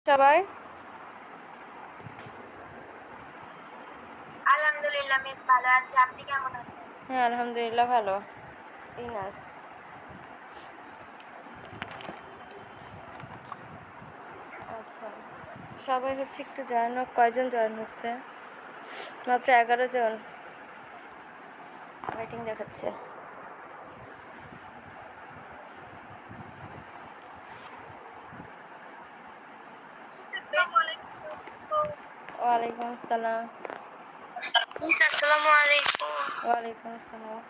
সবাই আলহামদুলিল্লাহ মিস ভালো আছি। আপনি কেমন আছেন? হ্যাঁ, আলহামদুলিল্লাহ ভালো। ইনাস আচ্ছা, সবাই হচ্ছে একটু জয়েন হোক। কয়জন জয়েন হচ্ছে? মাত্র 11 জন। ওয়েটিং দেখাচ্ছে। ওয়ালাইকুম আসসালাম। মিস আসসালামু আলাইকুম। ওয়ালাইকুম আসসালাম।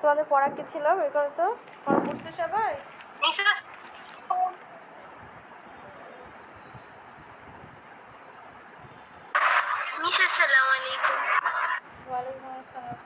তোমাদের পড়া কি ছিল? বের করো তো। পড়া পড়ছে সবাই? মিস আসসালামু আলাইকুম। ওয়ালাইকুম আসসালাম।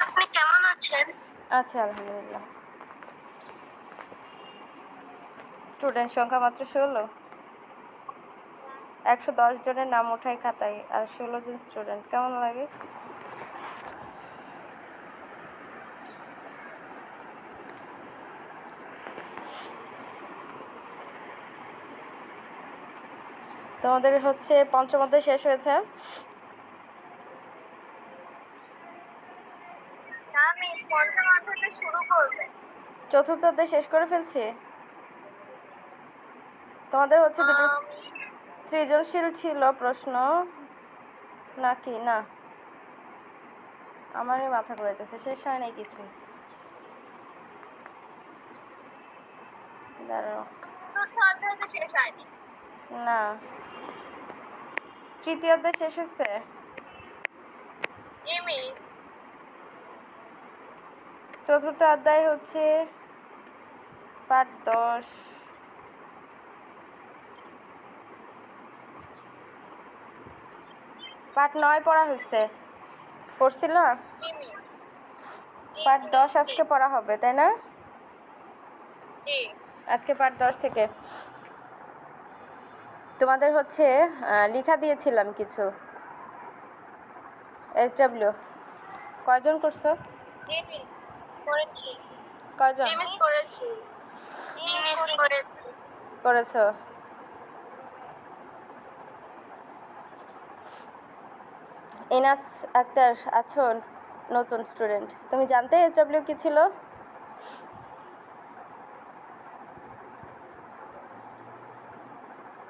আপনি কেমন আছেন? আচ্ছা, আলহামদুলিল্লাহ। স্টুডেন্ট সংখ্যা মাত্র 16। 110 জনের নাম ওঠাই খাতায়, আর 16 জন স্টুডেন্ট। কেমন লাগে? তোমাদের হচ্ছে পঞ্চম অধ্যায় শেষ হয়েছে? না মিস, পঞ্চম অধ্যায় শুরু করবে। চতুর্থ অধ্যায় শেষ করে ফেলছি। তোমাদের হচ্ছে দুটো সৃজনশীল ছিল প্রশ্ন নাকি? না, আমারই মাথা ঘুরাইতেছে, শেষ হয় নাই কিছু। দাঁড়াও, চতুর্থ অধ্যায় তো শেষ হয়নি। না, তৃতীয় অধ্যায় শেষ হয়েছে। জি মিস। চতুর্থ অধ্যায় হচ্ছে পাঠ 10। পাঠ 9 পড়া হয়েছে। পড়ছিল? জি মিস। পাঠ 10 আজকে পড়া হবে, তাই না? জি। আজকে পাঠ 10 থেকে তোমাদের হচ্ছে লেখা দিয়েছিলাম কিছু। SW কয়জন করছো? জি মিস করেছি। কয়জন জি মিস করেছি। জি মিস করেছি। করেছো? ইনাস আক্তার আছো, নতুন স্টুডেন্ট। তুমি জানতে SW কি ছিল?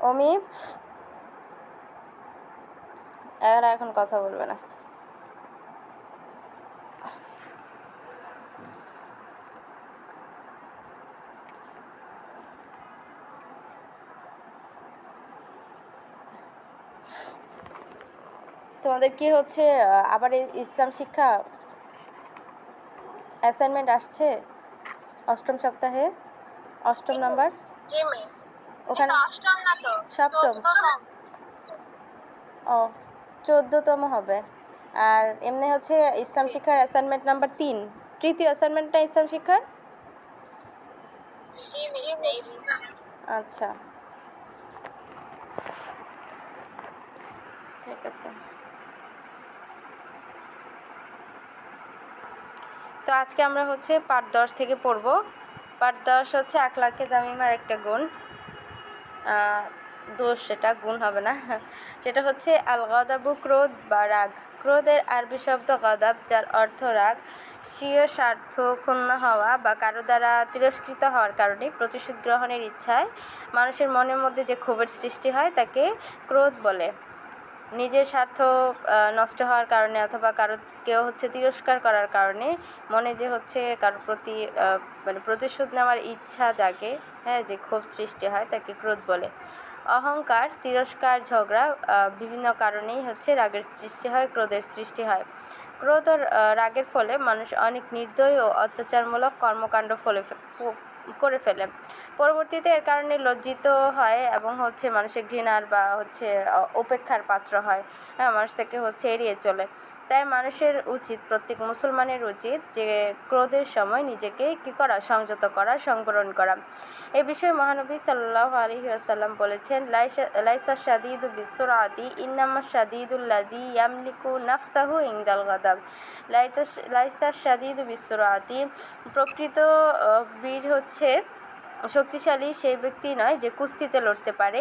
অমি, এরা এখন কথা বলবে না। তোমাদের কি হচ্ছে আবার ইসলাম শিক্ষা অ্যাসাইনমেন্ট আসছে 8ম সপ্তাহে, 8ম নাম্বার। জি মিস। ওখানে অষ্টম না তো, 7ম। ও, 14তম হবে। আর এমনি হচ্ছে ইসলাম শিক্ষার অ্যাসাইনমেন্ট নাম্বার 3, তৃতীয় অ্যাসাইনমেন্টটা ইসলাম শিক্ষার। জি মিস। আচ্ছা, ঠিক আছে। তো আজকে আমরা হচ্ছে পাঠ 10 থেকে পড়ব। পাঠ 10 হচ্ছে আখলাকে জামিমার একটা গুণ, দোষ, সেটা গুণ হবে না। সেটা হচ্ছে আল গাদাবু, ক্রোধ বা রাগ। ক্রোধের আরবি শব্দ গাদাব, যার অর্থ রাগ। স্বীয় স্বার্থ ক্ষুণ্ণ হওয়া বা কারো দ্বারা তিরস্কৃত হওয়ার কারণে প্রতিশোধ গ্রহণের ইচ্ছায় মানুষের মনের মধ্যে যে ক্ষোভের সৃষ্টি হয় তাকে ক্রোধ বলে। নিজের স্বার্থ নষ্ট হওয়ার কারণে অথবা কেউ হচ্ছে তিরস্কার করার কারণে মনে যে হচ্ছে কারোর প্রতি মানে প্রতিশোধ নেওয়ার ইচ্ছা জাগে, হ্যাঁ, যে ক্ষোভ সৃষ্টি হয় তাকে ক্রোধ বলে। অহংকার, তিরস্কার, ঝগড়া বিভিন্ন কারণেই হচ্ছে রাগের সৃষ্টি হয়, ক্রোধের সৃষ্টি হয়। ক্রোধ ও রাগের ফলে মানুষ অনেক নির্দয় ও অত্যাচারমূলক কর্মকাণ্ড করে ফেলে। পরবর্তীতে এর কারণে লজ্জিত হয় এবং হচ্ছে মানুষের ঘৃণার বা হচ্ছে উপেক্ষার পাত্র হয়, হ্যাঁ, মানুষ থেকে হচ্ছে এড়িয়ে চলে। তাই মানুষের উচিত, প্রত্যেক মুসলমানের উচিত যে ক্রোধের সময় নিজেকে কী করা, সংযত করা, সংবরণ করা। এ বিষয়ে মহানবী সাল্লাল্লাহু আলাইহি ওয়াসাল্লাম বলেছেন, লাইসা শাদীদু বিসুরাতি ইন্নামা শাদীদুল্লাযী ইয়ামলিকু নাফসাহু ইনদাল গাদাব। লাইসা শাদীদু বিসুরাতি, প্রকৃত বীর হচ্ছে শক্তিশালী সেই ব্যক্তি নয় যে কুস্তিতে লড়তে পারে,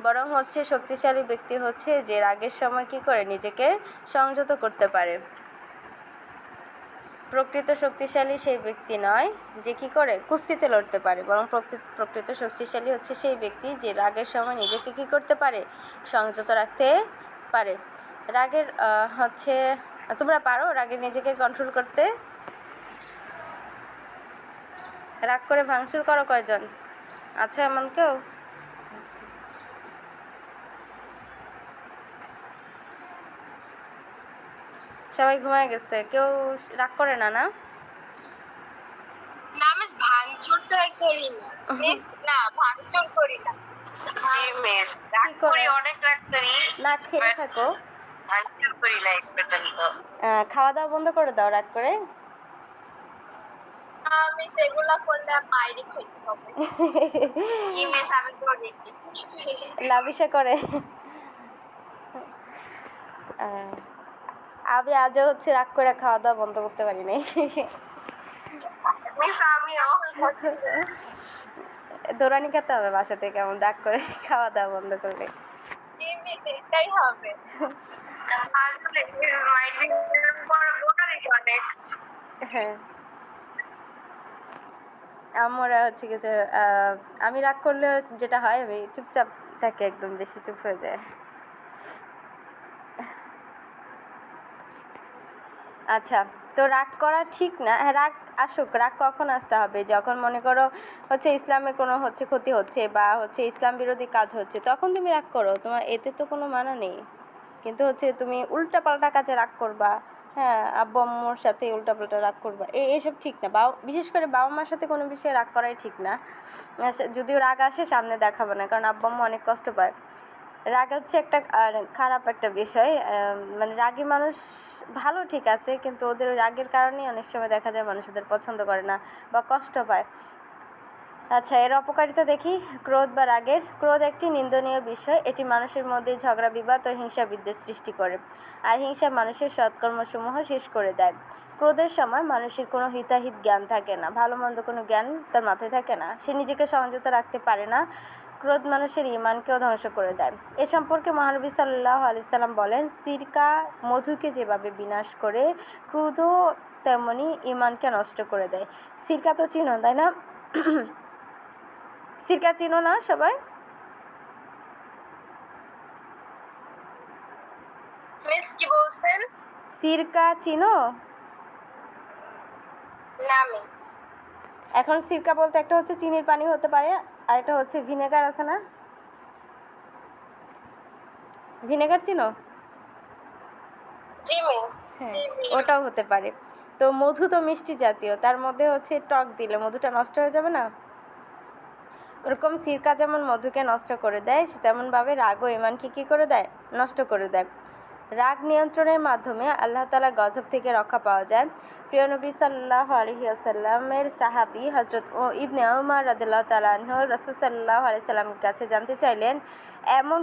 বরং হচ্ছে শক্তিশালী ব্যক্তি হচ্ছে যে রাগের সময় কী করে, নিজেকে সংযত করতে পারে। প্রকৃত শক্তিশালী সেই ব্যক্তি নয় যে কী করে কুস্তিতে লড়তে পারে, বরং প্রকৃত শক্তিশালী হচ্ছে সেই ব্যক্তি যে রাগের সময় নিজেকে কী করতে পারে, সংযত রাখতে পারে। রাগের হচ্ছে, তোমরা পারো রাগে নিজেকে কন্ট্রোল করতে? রাগ করে ভাঙচুর করো কয়জন? আচ্ছা, এমন কেউ? সবাই ঘুমায় গেছে, কেউ রাগ করে না? না, না মিস ভাঙচুর তো আর করি না। মিস না ভাঙচুর করি না। জি মিস, রাগ করি, অনেক রাগ করি। না খেয়ে থাকো, ভাঙচুর করি না এই পর্যন্ত। খাওয়া দাওয়া বন্ধ করে দাও রাগ করে। আমি এগুলা করলে মাইরি খেতে হবে। জি মিস, আমি করি। লাভিশা করে। আমি আজও হচ্ছে রাগ করে খাওয়া দাওয়া বন্ধ করতে পারি নাই। মিস আমিও দৌড়ানি খেতে হবে বাসা থেকে এমন রাগ করে খাওয়া দাওয়া বন্ধ করলে। জি মিস, এটাই হবে। আসলে মাইরি পর বোকারি অনেক। হ্যাঁ, আমরা হচ্ছে কি যে আমি রাগ করলে যেটা হয়, আমি চুপচাপ থাকে, একদম বেশি চুপ হয়ে যায়। আচ্ছা, তো রাগ করা ঠিক না। হ্যাঁ, রাগ আসুক, রাগ কখন আসতে হবে, যখন মনে করো হচ্ছে ইসলামের কোনো হচ্ছে ক্ষতি হচ্ছে বা হচ্ছে ইসলাম বিরোধী কাজ হচ্ছে, তখন তুমি রাগ করো, তোমার এতে তো কোনো মানা নেই। কিন্তু হচ্ছে তুমি উল্টাপাল্টা কাজে রাগ করবা, হ্যাঁ, আব্বু আম্মুর সাথে উল্টাপাল্টা রাগ করবা, এইসব ঠিক না। বিশেষ করে বাবা মার সাথে কোনো বিষয়ে রাগ করাই ঠিক না। যদিও রাগ আসে সামনে দেখাবো না, কারণ আব্বু আম্মু অনেক কষ্ট পায়। রাগ হচ্ছে একটা খারাপ একটা বিষয়। মানে রাগী মানুষ ভালো, ঠিক আছে, কিন্তু ওদের রাগের কারণেই অনেক সময় দেখা যায় মানুষ ওদের পছন্দ করে না বা কষ্ট পায়। আচ্ছা, এর অপকারিতা দেখি। ক্রোধ বা রাগের, ক্রোধ একটি নিন্দনীয় বিষয়। এটি মানুষের মধ্যে ঝগড়া, বিবাদ ও হিংসা বিদ্বেষ সৃষ্টি করে, আর হিংসা মানুষের সৎকর্মসমূহ শেষ করে দেয়। ক্রোধের সময় মানুষের কোনো হিতাহিত জ্ঞান থাকে না, ভালো মন্দ কোনো জ্ঞান তার মাথায় থাকে না, সে নিজেকে সংযত রাখতে পারে না। ক্রোধ মানুষের ঈমানকেও ধ্বংস করে দেয়। এ সম্পর্কে মহানবী সাল্লাল্লাহু আলাইহি সাল্লাম বলেন, সিরকা মধুকে যেভাবে বিনাশ করে, ক্রোধও তেমনি ঈমানকে নষ্ট করে দেয়। সিরকা তো চিনো, তাই না? সিরকা চিনো না সবাই? মিস কি বলছেন? সিরকা চিনো? না মিস। এখন সিরকা বলতে একটা হচ্ছে চিনির পানি হতে পারে, আর একটা হচ্ছে ভিনেগার, আছে না? ভিনেগার চিনো? জি মিস। হ্যাঁ, ওটাও হতে পারে। তো মধু তো মিষ্টি জাতীয়, তার মধ্যে হচ্ছে টক দিলে মধুটা নষ্ট হয়ে যাবে না? ওরকম সিরকা যেমন মধুকে নষ্ট করে দেয়, তেমনভাবে রাগও ঈমানকে কী করে দেয়, নষ্ট করে দেয়। রাগ নিয়ন্ত্রণের মাধ্যমে আল্লাহ তাআলার গজব থেকে রক্ষা পাওয়া যায়। প্রিয় নবী সাল্লাল্লাহু আলাইহি ওয়াসাল্লামের সাহাবী হযরত ইবনে উমর রাদিয়াল্লাহু তাআলা আনহু রাসূল সাল্লাল্লাহু আলাইহি সাল্লামের কাছে জানতে চাইলেন, এমন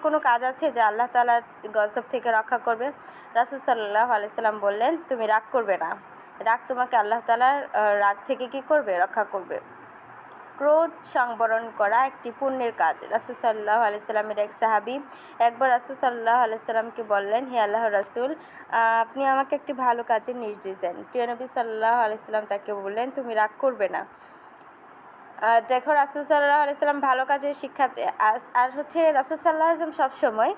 কোনো কাজ আছে যা আল্লাহ তাআলার গজব থেকে রক্ষা করবে? রাসূল সাল্লাল্লাহু আলাইহি সাল্লাম বললেন, তুমি রাগ করবে না। রাগ তোমাকে আল্লাহ তাআলার রাগ থেকে কী করবে, রক্ষা করবে। ক্রোধ সংবরণ করা একটি পুণ্যের কাজ। রাসূল সাল্লাল্লাহু আলাইহি সাল্লামের এক সাহাবী একবার রাসূল সাল্লাল্লাহু আলাইহি সাল্লামকে বললেন, হে আল্লাহর রাসূল, আপনি আমাকে একটি ভালো কাজের নির্দেশ দেন। প্রিয় নবী সাল্লাল্লাহু আলাইহি সাল্লাম তাকে বললেন, তুমি রাগ করবে না। দেখো রাসূল সাল্লাল্লাহু আলাইহি সাল্লাম ভালো কাজের শিক্ষা আর হচ্ছে রাসূল সাল্লাল্লাহু আলাইহি সাল্লাম সবসময়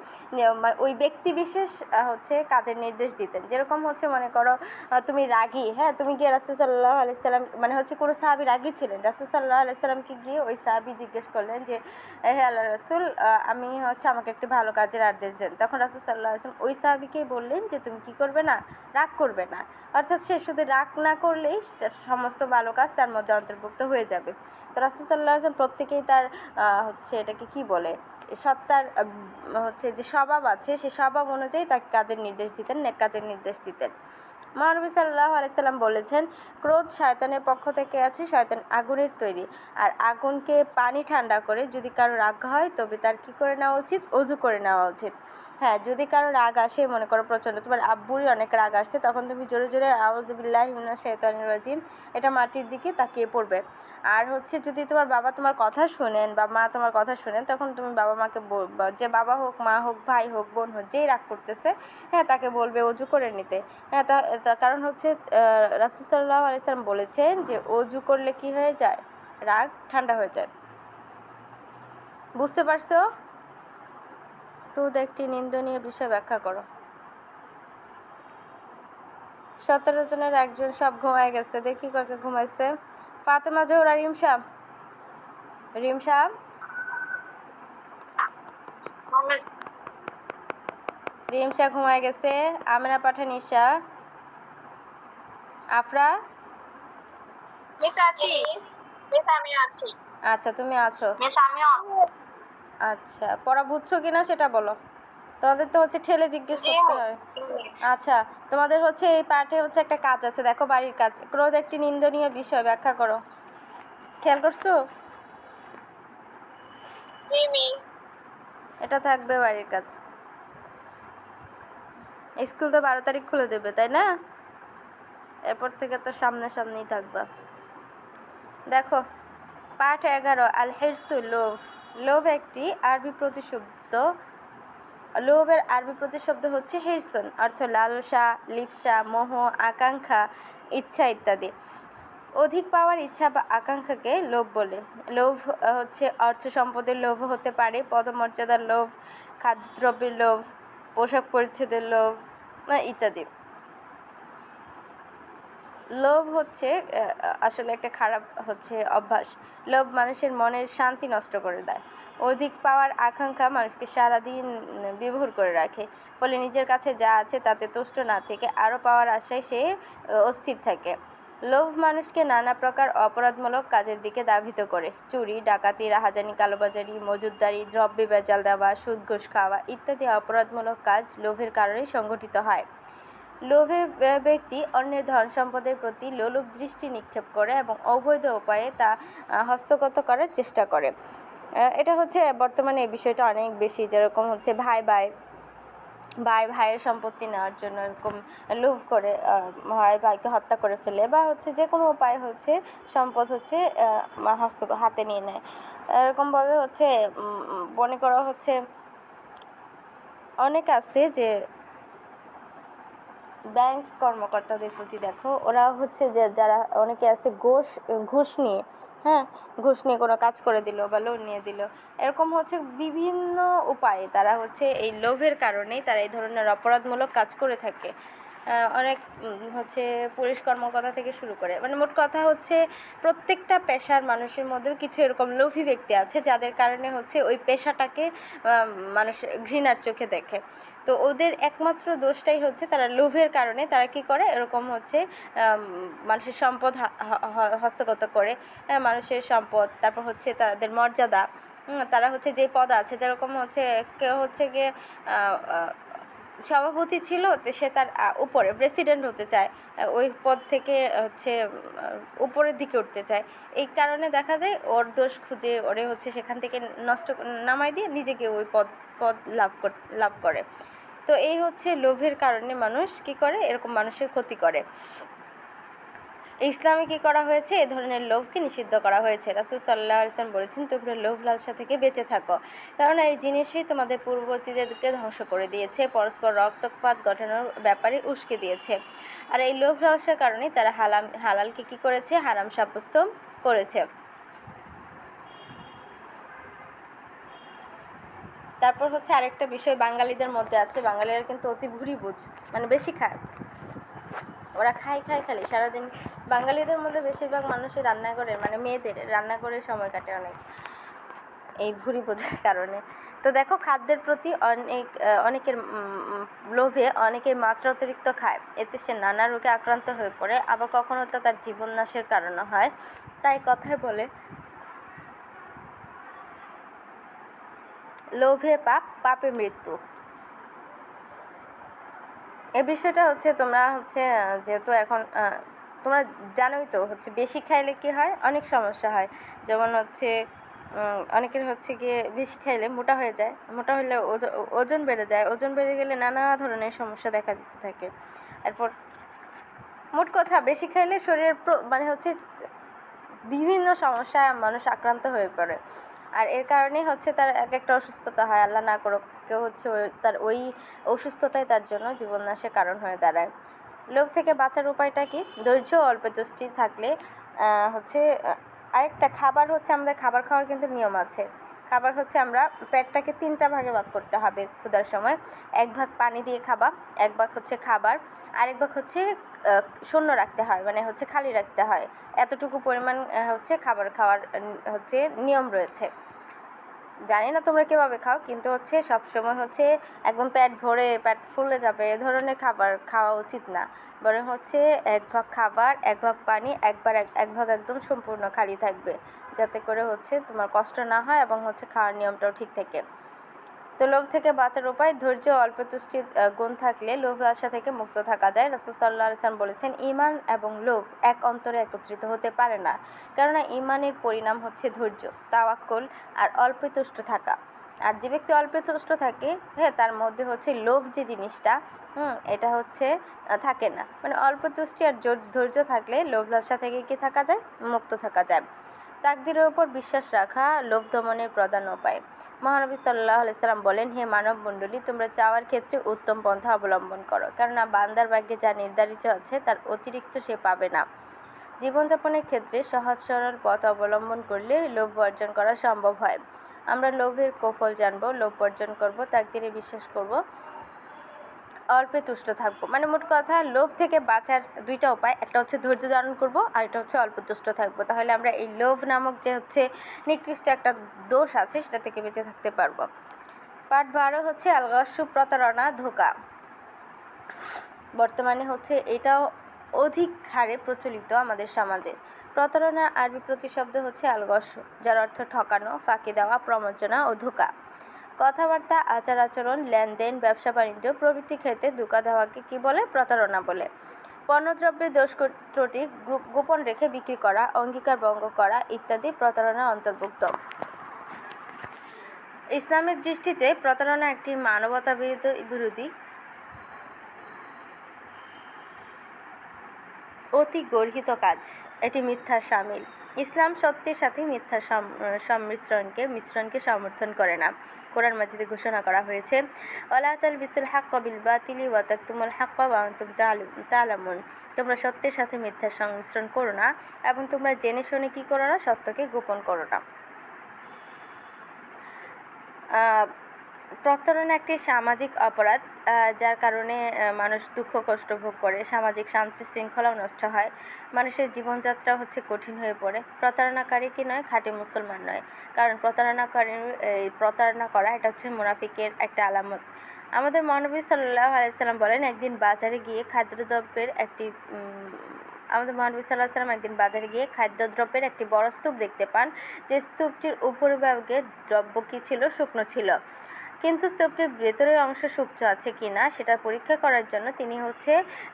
ওই ব্যক্তি বিশেষ হচ্ছে কাজের নির্দেশ দিতেন। যেরকম হচ্ছে মনে করো তুমি রাগী, হ্যাঁ, তুমি গিয়ে রাসূল সাল্লাল্লাহু আলাইহি সাল্লাম মানে হচ্ছে কোনো সাহাবী রাগী ছিলেন, রাসূল সাল্লাল্লাহু আলাইহি সাল্লামকে গিয়ে ওই সাহাবী জিজ্ঞেস করলেন যে হে আল্লাহর রাসূল, আমি হচ্ছে আমাকে একটি ভালো কাজের আদেশ দেন। তখন রাসূল সাল্লাল্লাহু আলাইহি সাল্লাম ওই সাহাবীকেই বললেন যে তুমি কি করবে না, রাগ করবে না। অর্থাৎ সে শুধু রাগ না করলেই তার সমস্ত ভালো কাজ তার মধ্যে অন্তর্ভুক্ত হয়ে যাবে। তো রাসূল সাল্লাল্লাহু আলাইহি ওয়াসাল্লাম প্রত্যেকেই তার হচ্ছে এটাকে কি বলে, সত্তার হচ্ছে যে স্বভাব আছে সেই স্বভাব অনুযায়ী তাকে কাজের নির্দেশ দিতেন, নেক কাজের নির্দেশ দিতেন। মহানবী সাল্লাল্লাহু আলাইহি সাল্লাম বলেছেন, ক্রোধ শয়তানের পক্ষ থেকে আছে, শয়তান আগুনের তৈরি, আর আগুনকে পানি ঠান্ডা করে যদি কারো রাগ হয় তবে তার কি করে নেওয়া উচিত, অজু করে নেওয়া উচিত। হ্যাঁ, যদি কারো রাগ আসে, মনে করো প্রচণ্ড তোমার আব্বুরই অনেক রাগ আসছে, তখন তুমি জোরে জোরে আউযু বিল্লাহি মিনাশ শাইতানির রাজিম এটা মাটির দিকে তাকিয়ে পড়বে। আর হচ্ছে যদি তোমার বাবা তোমার কথা শুনেন বা মা তোমার কথা শুনেন, তখন তুমি বাবা মাকে বলবা, যে বাবা হোক, মা হোক, ভাই হোক, বোন হোক, যেই রাগ করতেছে, হ্যাঁ, তাকে বলবে অজু করে নিতে। হ্যাঁ, তার কারণ হচ্ছে রাসূল সাল্লাল্লাহু আলাইহি সাল্লাম বলেছেন যে অজু করলে কি হয়ে যায়, রাগ ঠান্ডা হয়ে যায়। বুঝতে পারছো? ক্রোধ একটি নিন্দনীয় বিষয়, ব্যাখ্যা করো। 17 জনের একজন সব ঘুমায় গেছে, দেখি কয়কে ঘুমাইছে। ফাতেমা জোহরা, রিমশা, রিমশা, রিমশা ঘুমায় গেছে। আমেনা পাঠান, ঈশা, আফরা, মিস আছি, মিস আমি আছি, আচ্ছা তুমি আছো। মিস আমিও। আচ্ছা, পড়া বুঝছো কিনা সেটা বলো। তোমাদের তো হচ্ছে ঠেলে জিজ্ঞেস জি করতে হয়। আচ্ছা, তোমাদের হচ্ছে এই পাঠে হচ্ছে একটা কাজ আছে, দেখো বাড়ির কাজ। ক্রোধ একটি নিন্দনীয় বিষয়, ব্যাখ্যা করো। খেয়াল করছো? জি মিস। এটা থাকবে বাড়ির কাজ। স্কুল তো 12 তারিখ খুলে দেবে, তাই না? এরপর থেকে তো সামনাসামনিই থাকবা। দেখো পাঠ 11, আল হিরসু, লোভ। লোভ একটি আরবি প্রতিশব্দ। লোভের আরবি প্রতিশব্দ হচ্ছে হিরসুন, অর্থ লালসা, লিপ্সা, মোহ, আকাঙ্ক্ষা, ইচ্ছা ইত্যাদি। অধিক পাওয়ার ইচ্ছা বা আকাঙ্ক্ষাকে লোভ বলে। লোভ হচ্ছে অর্থ সম্পদের লোভ হতে পারে, পদমর্যাদার লোভ, খাদ্যদ্রব্যের লোভ, পোশাক পরিচ্ছদের লোভ ইত্যাদি। লোভ হচ্ছে আসলে একটা খারাপ হচ্ছে অভ্যাস। লোভ মানুষের মনের শান্তি নষ্ট করে দেয়। অধিক পাওয়ার আকাঙ্ক্ষা মানুষকে সারাদিন বিভোর করে রাখে, ফলে নিজের কাছে যা আছে তাতে তুষ্ট না থেকে আরও পাওয়ার আশায় সে অস্থির থাকে। লোভ মানুষকে নানা প্রকার অপরাধমূলক কাজের দিকে ধাবিত করে। চুরি, ডাকাতি, রাহাজানি, কালোবাজারি, মজুতদারি, দ্রব্যে ভেজাল দেওয়া, সুদ ঘুষ খাওয়া ইত্যাদি অপরাধমূলক কাজ লোভের কারণে সংঘটিত হয়। লোভে ব্যক্তি অন্যের ধন সম্পদের প্রতি লোলুপ দৃষ্টি নিক্ষেপ করে এবং অবৈধ উপায়ে তা হস্তগত করার চেষ্টা করে। এটা হচ্ছে বর্তমানে এই বিষয়টা অনেক বেশি, যেরকম হচ্ছে ভাইয়ের সম্পত্তি নেওয়ার জন্য এরকম লোভ করে ভাইকে হত্যা করে ফেলে, বা হচ্ছে যে কোনো উপায়ে হচ্ছে সম্পদ হচ্ছে হাতে নিয়ে নেয়। এরকমভাবে হচ্ছে মনে করা হচ্ছে অনেক আছে যে ব্যাংক কর্মকর্তাদের প্রতি দেখো, ওরা হচ্ছে যে যারা অনেকে আছে ঘুষ নিয়ে, হ্যাঁ, ঘুষ নিয়ে কোনো কাজ করে দিল বা লোন নিয়ে দিল, এরকম হচ্ছে বিভিন্ন উপায়ে তারা হচ্ছে এই লোভের কারণেই তারা এই ধরনের অপরাধমূলক কাজ করে থাকে। অনেক হচ্ছে পুলিশ কর্মকর্তা থেকে শুরু করে, মানে মোট কথা হচ্ছে প্রত্যেকটা পেশার মানুষের মধ্যেও কিছু এরকম লোভী ব্যক্তি আছে যাদের কারণে হচ্ছে ওই পেশাটাকে মানুষ ঘৃণার চোখে দেখে। তো ওদের একমাত্র দোষটাই হচ্ছে তারা লোভের কারণে তারা কী করে, এরকম হচ্ছে মানুষের সম্পদ হস্তগত করে, মানুষের সম্পদ, তারপর হচ্ছে তাদের মর্যাদা, তারা হচ্ছে যে পদ আছে, যেরকম হচ্ছে কেউ হচ্ছে গিয়ে সভাপতি ছিল, সে তার উপরে প্রেসিডেন্ট হতে চায়, ওই পদ থেকে হচ্ছে উপরের দিকে উঠতে চায়। এই কারণে দেখা যায় ওর দোষ খুঁজে ওরে হচ্ছে সেখান থেকে নামাই দিয়ে নিজেকে ওই পদ লাভ করে। তো এই হচ্ছে লোভের কারণে মানুষ কি করে, এরকম মানুষের ক্ষতি করে। ইসলামে কী করা হয়েছে, এ ধরনের লোভকে নিষিদ্ধ করা হয়েছে। রাসূল সাল্লাল্লাহু আলাইহি ওয়াসাল্লাম বলেছেন, তোমরা লোভ লালসা থেকে বেঁচে থাকো, কারণ এই জিনিসই তোমাদের পূর্ববর্তীদেরকে ধ্বংস করে দিয়েছে, পরস্পর রক্তপাত ঘটানোর ব্যাপারে উস্কে দিয়েছে। আর এই লোভ লালসার কারণে তারা হালালকে কী করেছে, হারাম সাব্যস্ত করেছে। তারপর হচ্ছে আরেকটা বিষয় বাঙালিদের মধ্যে আছে, বাঙালিরা কিন্তু অতি ভুরিভোজ, মানে বেশি খায়, ওরা খায় খালি সারাদিন। বাঙালিদের মধ্যে বেশিরভাগ মানুষের রান্নাঘরে, মানে মেয়েদের রান্নাঘরে সময় কাটে অনেক, এই ভুঁড়ি বোঝার কারণে। তো দেখো, খাদ্যের প্রতি অনেকের লোভে অনেকে মাত্রা অতিরিক্ত খায়, এতে সে নানা রোগে আক্রান্ত হয়ে পড়ে, আবার কখনো তো তার জীবন নাশের কারণও হয়। তাই কথায় বলে, লোভে পাপ, পাপে মৃত্যু। এই বিষয়টা হচ্ছে তোমরা হচ্ছে যেহেতু এখন তোমরা জানোই তো, হচ্ছে বেশি খাইলে কি হয়, অনেক সমস্যা হয়। যেমন হচ্ছে অনেকের হচ্ছে গিয়ে বেশি খাইলে মোটা হয়ে যায়, মোটা হলে ওজন বেড়ে যায়, ওজন বেড়ে গেলে নানা ধরনের সমস্যা দেখা দিতে থাকে। এরপর মোট কথা, বেশি খাইলে শরীরের মানে হচ্ছে বিভিন্ন সমস্যায় মানুষ আক্রান্ত হয়ে পড়ে, আর এর কারণেই হচ্ছে তার এক একটা অসুস্থতা হয়, আল্লাহ না করুক, কেউ হচ্ছে তার ওই অসুস্থতাই তার জন্য জীবননাশের কারণ হয়ে দাঁড়ায়। লোভ থেকে বাঁচার উপায়টা কি? ধৈর্য, অল্প তুষ্টি থাকলে হচ্ছে আরেকটা খাবার হচ্ছে, আমাদের খাবার খাওয়ার কিন্তু নিয়ম আছে। খাবার হচ্ছে আমরা পেটটাকে 3টা ভাগে ভাগ করতে হবে ক্ষুধার সময়। 1 ভাগ পানি দিয়ে খাবা, 1 ভাগ হচ্ছে খাবার, আরেক ভাগ হচ্ছে শূন্য রাখতে হয়, মানে হচ্ছে খালি রাখতে হয়। এতটুকু পরিমাণ হচ্ছে খাবার খাওয়ার হচ্ছে নিয়ম রয়েছে। জানি না তোমরা কীভাবে খাও, কিন্তু হচ্ছে সবসময় হচ্ছে একদম পেট ভরে, পেট ফুলে যাবে এ ধরনের খাবার খাওয়া উচিত না, বরং হচ্ছে 1 ভাগ খাবার, 1 ভাগ পানি, এক ভাগ একদম সম্পূর্ণ খালি থাকবে, যাতে করে হচ্ছে তোমার কষ্ট না হয় এবং হচ্ছে খাওয়ার নিয়মটাও ঠিক থাকে। তো লোভ থেকে বাঁচার উপায়, ধৈর্য, অল্প তুষ্টির গুণ থাকলে লোভ আশা থেকে মুক্ত থাকা যায়। রাসূল সাল্লাল্লাহু আলাইহি ওয়াসাল্লাম বলেছেন, ঈমান এবং লোভ এক অন্তরে একত্রিত হতে পারে না, কেননা ঈমানের পরিণাম হচ্ছে ধৈর্য, তাওয়াক্কুল আর অল্প তুষ্ট থাকা। আর যে ব্যক্তি অল্প তুষ্ট থাকে, হ্যাঁ, তার মধ্যে হচ্ছে লোভ যে জিনিসটা, এটা হচ্ছে থাকে না। মানে অল্প তুষ্টি আর ধৈর্য থাকলে লোভ লালসা থেকে কি থাকা যায়? মুক্ত থাকা যায়। তাকদীরের উপর বিশ্বাস রাখা লোভ দমনের প্রধান উপায়। মহানবী সাল্লাল্লাহু আলাইহি সাল্লাম বলেন, হে মানব মণ্ডলী, তোমরা চাওয়ার ক্ষেত্রে উত্তম পন্থা অবলম্বন করো, কেননা বান্দার ভাগ্যে যা নির্ধারিত আছে তার অতিরিক্ত সে পাবে না। জীবনযাপনের ক্ষেত্রে সহজ সরল পথ অবলম্বন করলে লোভ বর্জন করা সম্ভব হয়। আমরা লোভের কৌফল জানব, লোভ বর্জন করব, তাকদীরে বিশ্বাস করব, অল্পে তুষ্ট থাকবো। মানে মোট কথা, লোভ থেকে বাঁচার 2টা উপায়, একটা হচ্ছে ধৈর্য ধারণ করব, আর এটা হচ্ছে অল্প তুষ্ট থাকবো। তাহলে আমরা এই লোভ নামক যে হচ্ছে নিকৃষ্ট একটা দোষ আছে, সেটা থেকে বেঁচে থাকতে পারবো। পার্ট 12 হচ্ছে আলগাসু, প্রতারণা, ধোঁকা। বর্তমানে হচ্ছে এটাও অধিক হারে প্রচলিত আমাদের সমাজে। প্রতারণার আরবি প্রতিশব্দ হচ্ছে আলগসু, যার অর্থ ঠকানো, ফাঁকি দেওয়া, প্রমোচনা ও ধোঁকা। কথাবার্তা, আচার আচরণ, লেনদেন, ব্যবসা বাণিজ্য প্রভৃতি ক্ষেত্রে ধোঁকা দেওয়াকে কী বলে? প্রতারণা বলে। পণ্যদ্রব্যের দোষ ত্রুটি গোপন রেখে বিক্রি করা, অঙ্গীকার ভঙ্গ করা ইত্যাদি প্রতারণা অন্তর্ভুক্ত। ইসলামের দৃষ্টিতে প্রতারণা একটি মানবতা বিরোধী অতি গর্হিত কাজ। এটি মিথ্যার শামিল। ইসলাম সত্যের সাথে মিথ্যার মিশ্রণকে সমর্থন করে না। কোরআন মাজিদে ঘোষণা করা হয়েছে, ওয়ালা তালবিসুল হাক্কা বিল বাতিলি ওয়া তাকতুমুল হাক্কা ওয়া আনতুম তা'লামুন। তোমরা সত্যের সাথে মিথ্যার সংমিশ্রণ করো না, এবং তোমরা জেনে শুনে কি করো না? সত্যকে গোপন করো না। প্রতারণা একটি সামাজিক অপরাধ, যার কারণে মানুষ দুঃখ কষ্ট ভোগ করে, সামাজিক শান্তি শৃঙ্খলাও নষ্ট হয়, মানুষের জীবনযাত্রা হচ্ছে কঠিন হয়ে পড়ে। প্রতারণাকারী কি নয়? খাঁটি মুসলমান নয়, কারণ প্রতারণা করা এটা হচ্ছে মুনাফিকের একটা আলামত। আমাদের মহানবী সাল্লাল্লাহু আলাইহি সাল্লাম বলেন, একদিন বাজারে গিয়ে খাদ্যদ্রব্যের একটি বড় স্তূপ দেখতে পান, যে স্তূপটির উপরিভাগে দ্রব্য কী ছিল? শুকনো ছিল। কিন্তু স্তূপটির ভেতরের অংশ শুকনো আছে কিনা সেটা পরীক্ষা করার জন্য তিনি হচ্ছে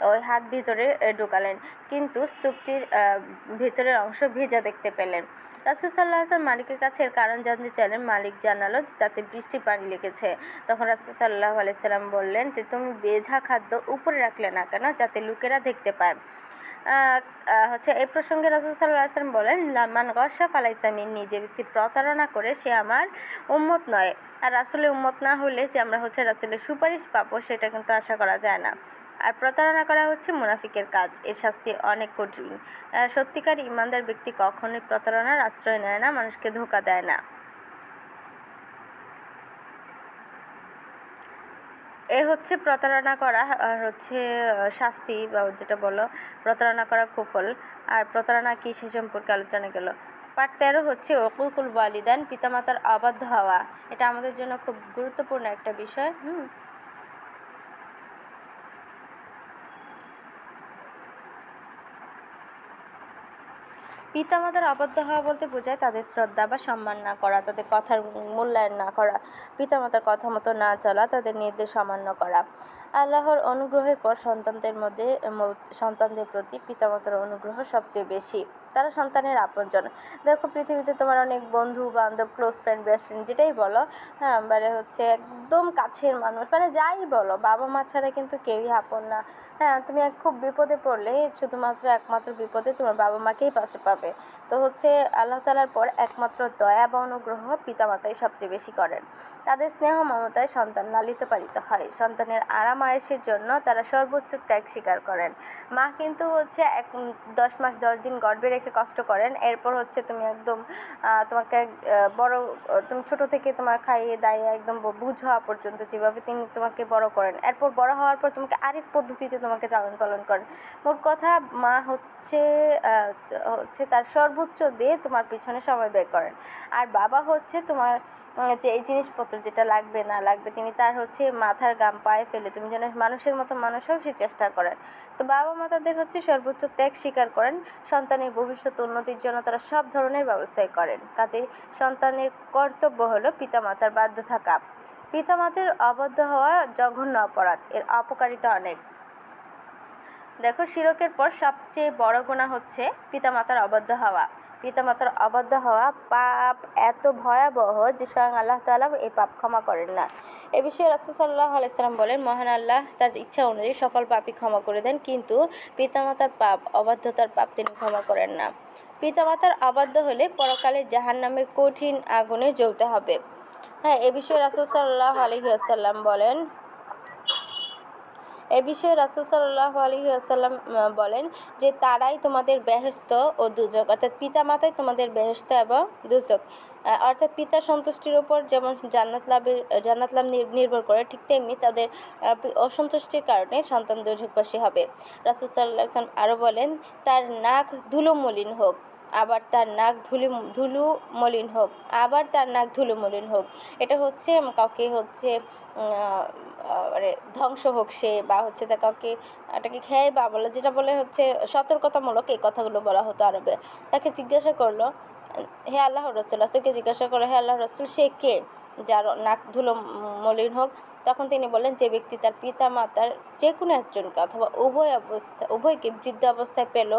ওই হাত ভিতরে ঢোকালেন, কিন্তু স্তূপটির ভেতরের অংশ ভেজা দেখতে পেলেন। রাসূল সাল্লাল্লাহু আলাইহি ওয়াসাল্লাম মালিকের কাছে এর কারণ জানতে চাইলেন। মালিক জানালো তাতে বৃষ্টির পানি লেগেছে। তখন রাসূল সাল্লাল্লাহু আলাইহি ওয়াসাল্লাম বললেন যে, তুমি ভেজা খাদ্য উপরে রাখলে না কেন, যাতে লোকেরা দেখতে পায়? হচ্ছে এই প্রসঙ্গে রাসূল সাল্লাল্লাহু আলাইহি ওয়াসাল্লাম বলেন, মান গাশা ফালাইসা মিন্নি, যে ব্যক্তি প্রতারণা করে সে আমার উম্মত নয়। আর রাসূলের উম্মত না হলে যে আমরা হচ্ছে রাসূলের সুপারিশ পাবো, সেটা কিন্তু আশা করা যায় না। আর প্রতারণা করা হচ্ছে মুনাফিকের কাজ, এর শাস্তি অনেক কঠিন। সত্যিকার ঈমানদার ব্যক্তি কখনোই প্রতারণার আশ্রয় নেয় না, মানুষকে ধোঁকা দেয় না। এ হচ্ছে প্রতারণা করা আর হচ্ছে শাস্তি বা যেটা বলো প্রতারণা করা কুফল। আর প্রতারণা কী সে সম্পর্কে আলোচনা গেল। পার্ট 13 হচ্ছে উকুকুল ওয়ালিদাইন, পিতামাতার অবাধ্য হওয়া। এটা আমাদের জন্য খুব গুরুত্বপূর্ণ একটা বিষয়। পিতামাতার অবাধ্য হওয়া বলতে বোঝায় তাদের শ্রদ্ধা বা সম্মান না করা, তাদের কথার মূল্যায়ন না করা, পিতামাতার কথা মতো না চলা, তাদের নির্দেশ অমান্য করা। আল্লাহর অনুগ্রহের পর সন্তানদের প্রতি পিতামাতার অনুগ্রহ সবচেয়ে বেশি। তারা সন্তানের আপনজন। দেখো পৃথিবীতে তোমার অনেক বন্ধু বান্ধব, ক্লোজ ফ্রেন্ড, বেস্ট ফ্রেন্ড যেটাই বলো, হ্যাঁ, মানে হচ্ছে একদম কাছের মানুষ, মানে যাই বলো, বাবা মা ছাড়া কিন্তু কেউই আপন না। হ্যাঁ, তুমি খুব বিপদে পড়লে শুধুমাত্র একমাত্র বিপদে তোমার বাবা মাকেই পাশে পাবে। তো হচ্ছে আল্লাহ তাআলার পর একমাত্র দয়া বা অনুগ্রহ পিতামাতাই সবচেয়ে বেশি করেন। তাদের স্নেহ মমতায় সন্তান লালিত পালিত হয়। সন্তানের আরাম আয়েশের জন্য তারা সর্বোচ্চ ত্যাগ স্বীকার করেন। মা কিন্তু হচ্ছে 10 মাস 10 দিন গর্ভে রেখে কষ্ট করেন। এরপর হচ্ছে তুমি একদম তোমাকে বড়, তুমি ছোট থেকে তোমার খাইয়ে দাইয়ে একদম বুঝ হওয়া পর্যন্ত যেভাবে তিনি তোমাকে বড় করেন, এরপর বড় হওয়ার পর তোমাকে আরেক পদ্ধতিতে তোমাকে লালন পালন করেন। মোট কথা মা হচ্ছে তার সর্বোচ্চ দিয়ে তোমার পিছনে সময় ব্যয় করেন। আর বাবা হচ্ছে তোমার যে এই জিনিসপত্র যেটা লাগবে না লাগবে তিনি তার হচ্ছে মাথার ঘাম পায়ে ফেলে তুমি যেন মানুষের মতো মানুষ হও সে চেষ্টা করেন। তো বাবা মা তাদের হচ্ছে সর্বোচ্চ ত্যাগ স্বীকার করেন। সন্তানের ভবিষ্যৎ উন্নতির জন্য তারা সব ধরনের ব্যবস্থাই করেন। কাজেই সন্তানের কর্তব্য হলো পিতামাতার বাধ্য থাকা। পিতামাতার অবাধ্য হওয়া জঘন্য অপরাধ, এর অপকারিতা অনেক। দেখো শিরকের পর সবচেয়ে বড় গুনাহ হচ্ছে পিতামাতার অবাধ্য হওয়া। পিতামাতার অবাধ্য হওয়া পাপ এত ভয়াবহ যে স্বয়ং আল্লাহ তাআলা এই পাপ ক্ষমা করেন না। এ বিষয়ে রাসূল সাল্লাল্লাহু আলাইহি ওয়াসাল্লাম বলেন, মহান আল্লাহ তার ইচ্ছা অনুযায়ী সকল পাপই ক্ষমা করে দেন, কিন্তু পিতামাতার পাপ, অবাধ্যতার পাপ তিনি ক্ষমা করেন না। পিতামাতার অবাধ্য হলে পরকালে জাহান্নামের কঠিন আগুনে জ্বলতে হবে। হ্যাঁ, এ বিষয়ে রাসূল সাল্লাল্লাহু আলাইহি ওয়াসাল্লাম বলেন রাসূল সাল্লাল্লাহু আলাইহি ওয়াসাল্লাম বলেন যে তারাই তোমাদের বেহেশত ও দুজক, অর্থাৎ পিতামাতাই তোমাদের বেহেশত এবং দুজক। অর্থাৎ পিতার সন্তুষ্টির উপর যেমন জান্নাত লাভ নির্ভর করে, ঠিক তেমনি তাদের অসন্তুষ্টির কারণে সন্তান দোজখবাসী হবে। রাসূল সাল্লাল্লাহু আলাইহি ওয়াসাল্লাম আরও বলেন, তার নাক ধুলো মলিন হোক, আবার তার নাক ধুলো মলিন হোক, আবার তার নাক ধুলো মলিন হোক। এটা হচ্ছে কাউকে হচ্ছে মানে ধ্বংস হোক সে, বা হচ্ছে তা কাউকে এটাকে খেয়ে বা বলে, যেটা বলে হচ্ছে সতর্কতামূলক এই কথাগুলো বলা হতো আরবে। তাকে জিজ্ঞাসা করলো, হে আল্লাহ রসুল, রাসূলকে জিজ্ঞাসা করলো, হে আল্লাহ রসুল, সে কে যার নাক ধুলো মলিন হোক? তখন তিনি বললেন, যে ব্যক্তি তার পিতা মাতার যে কোনো একজনকে অথবা উভয়কে বৃদ্ধ অবস্থায় পেল,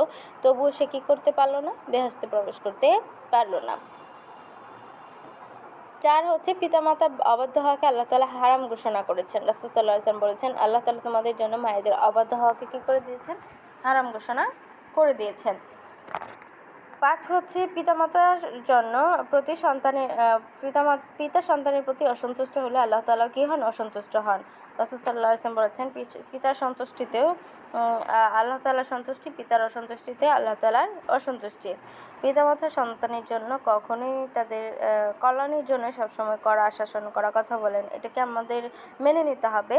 তবুও সে কী করতে পারলো না? বেহেশতে প্রবেশ করতে পারলো না। 4 হচ্ছে পিতামাতা অবাধ্য হওয়াকে আল্লাহ তাআলা হারাম ঘোষণা করেছেন। রাসূল সাল্লাল্লাহু আলাইহি ওয়াসাল্লাম বলেছেন, আল্লাহ তাআলা তোমাদের জন্য মায়েদের অবাধ্য হওয়াকে কী করে দিয়েছেন? হারাম ঘোষণা করে দিয়েছেন। 5 হচ্ছে পিতামাতার জন্য প্রতি সন্তানের পিতা সন্তানের প্রতি অসন্তুষ্ট হলে আল্লাহ তাআলা কী হন? অসন্তুষ্ট হন। রাসূল সাল্লাল্লাহু আলাইহি ওয়াসাল্লাম বলেছেন, পিতার সন্তুষ্টিতেও আল্লাহ তাআলার সন্তুষ্টি, পিতার অসন্তুষ্টিতে আল্লাহ তাআলার অসন্তুষ্টি। পিতামাতা সন্তানের জন্য কখনোই তাদের কল্যাণের জন্য সবসময় কড়া শাসন করা কথা বলেন, এটাকে আমাদের মেনে নিতে হবে।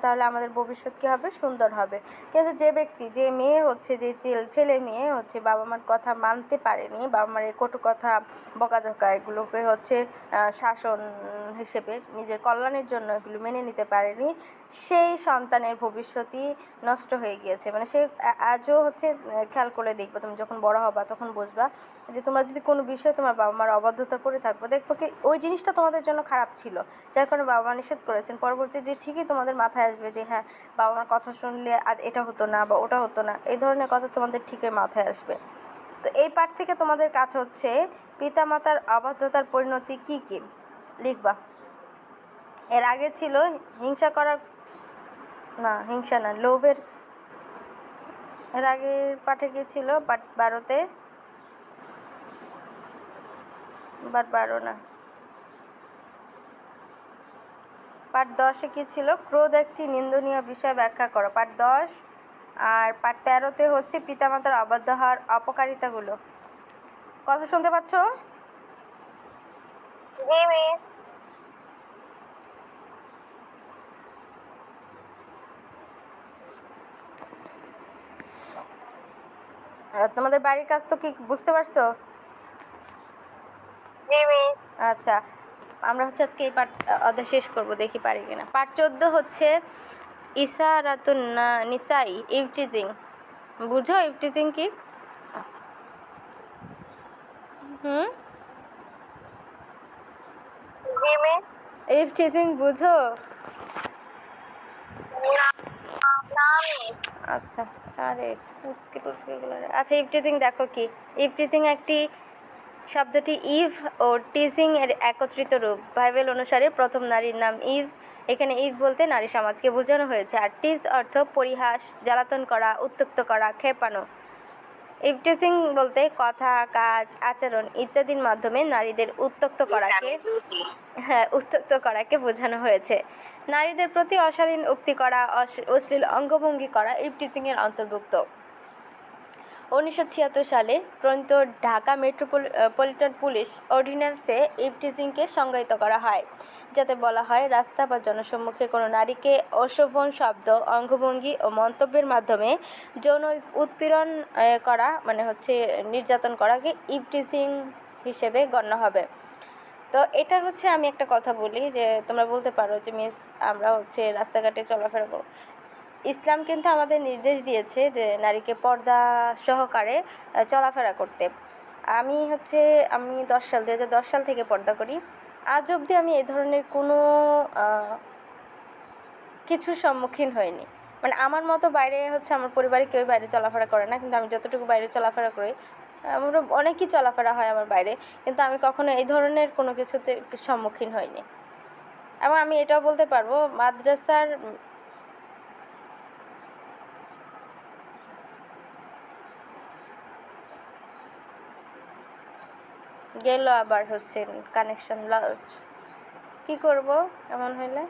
তাহলে আমাদের ভবিষ্যৎ কী হবে? সুন্দর হবে। কিন্তু যে ব্যক্তি, যে মেয়ে হচ্ছে, যে ছেলে মেয়ে হচ্ছে বাবা মার কথা মানতে পারেনি, বাবা মার এই কটু কথা বকাঝকা এগুলোকে হচ্ছে শাসন হিসেবে নিজের কল্যাণের জন্য এগুলো মেনে নিতে পারেনি, সেই সন্তানের ভবিষ্যৎই নষ্ট হয়ে গিয়েছে। মানে সে আজও হচ্ছে খেয়াল করে দেখবে, তুমি যখন বড় হবা তখন বুঝবা যে তোমরা যদি কোনো বিষয়ে তোমার বাবা মার অবাধ্যতা করে থাকবে, দেখবো কি ওই জিনিসটা তোমাদের জন্য খারাপ ছিল, যার কারণে বাবা মা নিষেধ করেছেন। পরবর্তীতে ঠিকই তোমাদের মাথায় আসবে যে হ্যাঁ, বাবা মার কথা শুনলে আজ এটা হতো না বা ওটা হতো না, এই ধরনের কথা তোমাদের ঠিকই মাথায় আসবে। তো এই পাঠ থেকে তোমাদের কাজ হচ্ছে পিতামাতার অবাধ্যতার পরিণতি কী কী লিখবা। এর আগে ছিল হিংসা করার, না হিংসা না, লোভের। এর আগের পাঠে কী ছিল? পাঠ 12-তে, পাঠ 12 না, পাঠ 10-এ কী ছিল? ক্রোধ একটি নিন্দনীয় বিষয় ব্যাখ্যা করো, পাঠ 10। আর পাঠ 13-তে হচ্ছে পিতামাতার অবাধ্য হওয়ার অপকারিতাগুলো। কথা শুনতে পাচ্ছ? জি মিস। তোমাদের বাড়ির কাজ তো কি বুঝতে পারছো? জি মিস। আচ্ছা, আমরা হচ্ছে আজকে এই পার্ট অধ্যায় শেষ করব, দেখি পারি কিনা। পার্ট 14 হচ্ছে ইসারাতুন নিসাই, ইভটিজিং। বুঝো ইভটিজিং কি? হুম, জি মিস। ইভটিজিং বুঝো? না না মিস। আচ্ছা, আরে পুচকে টুচকে গুলো আচ্ছা, ইভটিজিং দেখো কি। ইভটিজিং একটি শব্দটি ইভ ও টিজিং এর একত্রিত রূপ। বাইবেল অনুসারে প্রথম নারীর নাম ইভ। এখানে ইভ বলতে নারী সমাজকে বোঝানো হয়েছে, আর টিজ অর্থ পরিহাস, জ্বালাতন করা, উত্ত্যক্ত করা, খেপানো। ইভটিজিং বলতে কথা, কাজ, আচরণ ইত্যাদির মাধ্যমে নারীদের উত্ত্যক্ত করাকে বোঝানো হয়েছে। নারীদের প্রতি অশালীন উক্তি করা, অশ্লীল অঙ্গভঙ্গি করা ইভটিজিংয়ের অন্তর্ভুক্ত। 1976 সালে প্রণীত ঢাকা মেট্রোপলিটন পুলিশ অর্ডিন্যান্সে ইভটিজিংকে সংজ্ঞায়িত করা হয়, যাতে বলা হয় রাস্তা বা জনসম্মুখে কোনো নারীকে অশোভন শব্দ, অঙ্গভঙ্গি ও মন্তব্যের মাধ্যমে যৌন উৎপীড়ন করা, মানে হচ্ছে নির্যাতন করাকে ইভটিজিং হিসেবে গণ্য হবে। তো এটা হচ্ছে, আমি একটা কথা বলি যে তোমরা বলতে পারো যে মিস আমরা হচ্ছে রাস্তাঘাটে চলাফেরা করব। ইসলাম কিন্তু আমাদের নির্দেশ দিয়েছে যে নারীকে পর্দা সহকারে চলাফেরা করতে। আমি 2010 সাল থেকে পর্দা করি। আজ অবধি আমি এই ধরনের কোনো কিছুর সম্মুখীন হইনি। মানে আমার মতো বাইরে হচ্ছে আমার পরিবারে কেউ বাইরে চলাফেরা করে না, কিন্তু আমি যতটুকু বাইরে চলাফেরা করি, আমরা অনেকই চলাফেরা হয় আমার বাইরে, কিন্তু আমি কখনো এই ধরনের কোনো কিছুতে সম্মুখীন হইনি। এবং আমি এটাও বলতে পারবো মাদ্রাসার গেল আবার হচ্ছে কানেকশন লস্ট। কী করব এমন হইলে?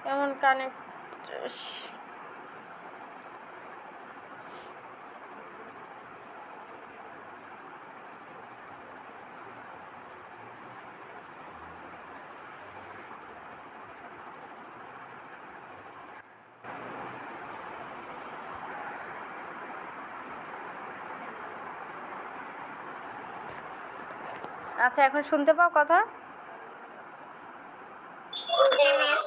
কেমন কানেক্ট? আচ্ছা, এখন শুনতে পাও কথা? জি মিস।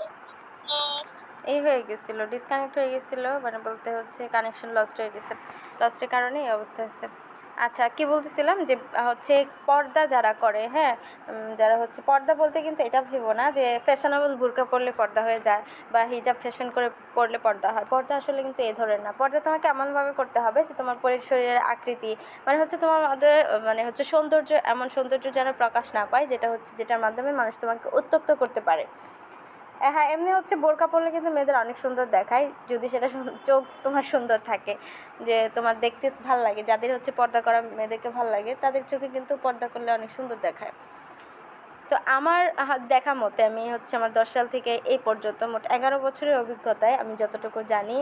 এই হয়ে গেছিলো, ডিসকানেক্ট হয়ে গেছিলো, মানে বলতে হচ্ছে কানেকশন লস্ট হয়ে গেছে। লস্টের কারণে এই অবস্থা হয়েছে। আচ্ছা, কি বলতেছিলাম যে হচ্ছে পর্দা যারা করে, হ্যাঁ, যারা হচ্ছে পর্দা বলতে কিন্তু এটা ভেবো না যে ফ্যাশনেবল বোরকা পরলে পর্দা হয়ে যায় বা হিজাব ফ্যাশন করে পরলে পর্দা হয়। পর্দা আসলে কিন্তু এই ধরনের না। পর্দা তোমাকে এমনভাবে করতে হবে যে তোমার শরীরের আকৃতি, মানে হচ্ছে তোমার মধ্যে মানে হচ্ছে সৌন্দর্য, এমন সৌন্দর্য যেন প্রকাশ না পায় যেটার মাধ্যমে মানুষ তোমাকে উত্ত্যক্ত করতে পারে। হ্যাঁ, এমনি হচ্ছে বোরকা পরলে কিন্তু মেয়েদের অনেক সুন্দর দেখায়, যদি সেটা চোখ তোমার সুন্দর থাকে, যে তোমার দেখতে ভাল লাগে। যাদের হচ্ছে পর্দা করা মেয়েদেরকে ভাল লাগে, তাদের চোখে কিন্তু পর্দা করলে অনেক সুন্দর দেখায়। তো আমার দেখা মতে, আমি হচ্ছে আমার 10 সাল থেকে এই পর্যন্ত মোট 11 বছরের অভিজ্ঞতায় আমি যতটুকু জানি,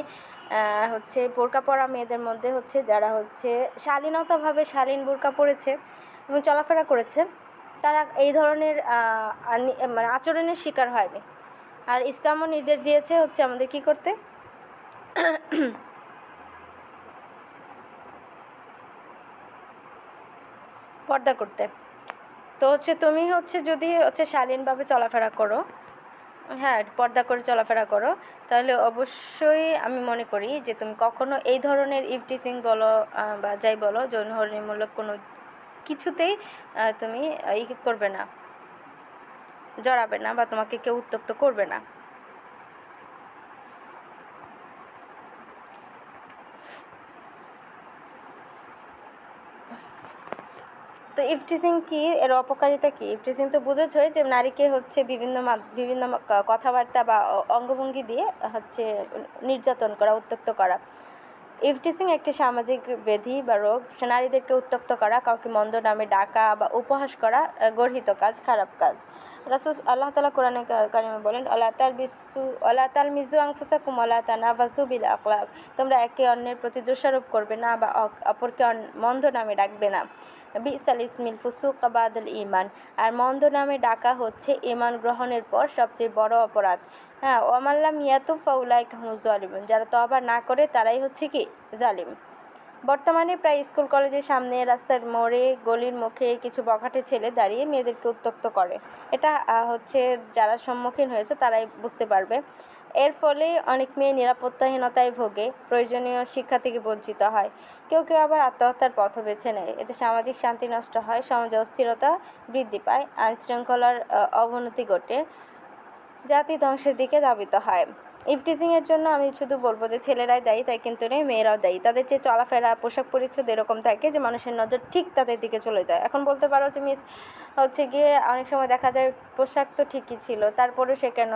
হচ্ছে বোরকা পরা মেয়েদের মধ্যে হচ্ছে যারা হচ্ছে শালীন বোরকা পরেছে এবং চলাফেরা করেছে, তারা এই ধরনের মানে আচরণের শিকার হয়নি। আর ইসলামও নির্দেশ দিয়েছে হচ্ছে আমাদের কি করতে, পর্দা করতে। তো হচ্ছে তুমি হচ্ছে যদি হচ্ছে শালীনভাবে চলাফেরা করো, হ্যাঁ, পর্দা করে চলাফেরা করো, তাহলে অবশ্যই আমি মনে করি যে তুমি কখনো এই ধরনের ইভটিজিং বলো বা যাই বলো, যৌনহরণমূলক কোনো কিছুতেই তুমি করবে না, জড়াবে না, বা তোমাকে কেউ উত্ত্যক্ত করবে না। তো ইভটিজিং কি, এর অপকারিতা কি? ইভটিজিং তো বুঝেছই যে নারীকে হচ্ছে বিভিন্ন কথাবার্তা বা অঙ্গভঙ্গি দিয়ে হচ্ছে নির্যাতন করা, উত্ত্যক্ত করা। ইভটিজিং একটি সামাজিক ব্যাধি বা রোগ। নারীদেরকে উত্ত্যক্ত করা, কাউকে মন্দ নামে ডাকা বা উপহাস করা গর্হিত কাজ, খারাপ কাজ। রাসূল আল্লাহ তাআলা কোরআনে কারিমে বলেন, ওয়ালা তালমিজু আনফুসাকুম ওয়ালা তানাবাজু বিল আকলাব। তোমরা একে অন্যের প্রতি দোষারোপ করবে না বা অপরকে মন্দ নামে ডাকবে না। বিসাল ইসমিল ফুসুক বাদাল ঈমান। আর মন্দ নামে ডাকা হচ্ছে ঈমান গ্রহণের পর সবচেয়ে বড় অপরাধ। হ্যাঁ, ওয়ামাল্লাম ইয়াতুব ফাউলাইকা হুমুজ জালিমুন। যারা তওবা না করে তারাই হচ্ছে কি জালিম। বর্তমানে প্রায় স্কুল কলেজের সামনে, রাস্তার মোড়ে, গলির মুখে কিছু বখাটে ছেলে দাঁড়িয়ে মেয়েদেরকে উত্ত্যক্ত করে। এটা হচ্ছে যারা সম্মুখীন হয়েছে তারাই বুঝতে পারবে। এর ফলে অনেক মেয়ে নিরাপত্তাহীনতায় ভোগে, প্রয়োজনীয় শিক্ষা থেকে বঞ্চিত হয়। কেউ কেউ আবার আত্মহত্যার পথও বেছে নেয়। এতে সামাজিক শান্তি নষ্ট হয়, সমাজে অস্থিরতা বৃদ্ধি পায়, আইনশৃঙ্খলার অবনতি ঘটে, জাতি ধ্বংসের দিকে ধাবিত হয়। ইভটিজিংয়ের জন্য আমি শুধু বলবো যে ছেলেরাই দায়ী, তাই কিন্তু নয়, মেয়েরাও দায়ী। তাদের যে চলাফেরা, পোশাক পরিচ্ছদ এরকম থাকে যে মানুষের নজর ঠিক তাদের দিকে চলে যায়। এখন বলতে পারো যে মিস হচ্ছে গিয়ে অনেক সময় দেখা যায় পোশাক তো ঠিকই ছিল, তারপরেও সে কেন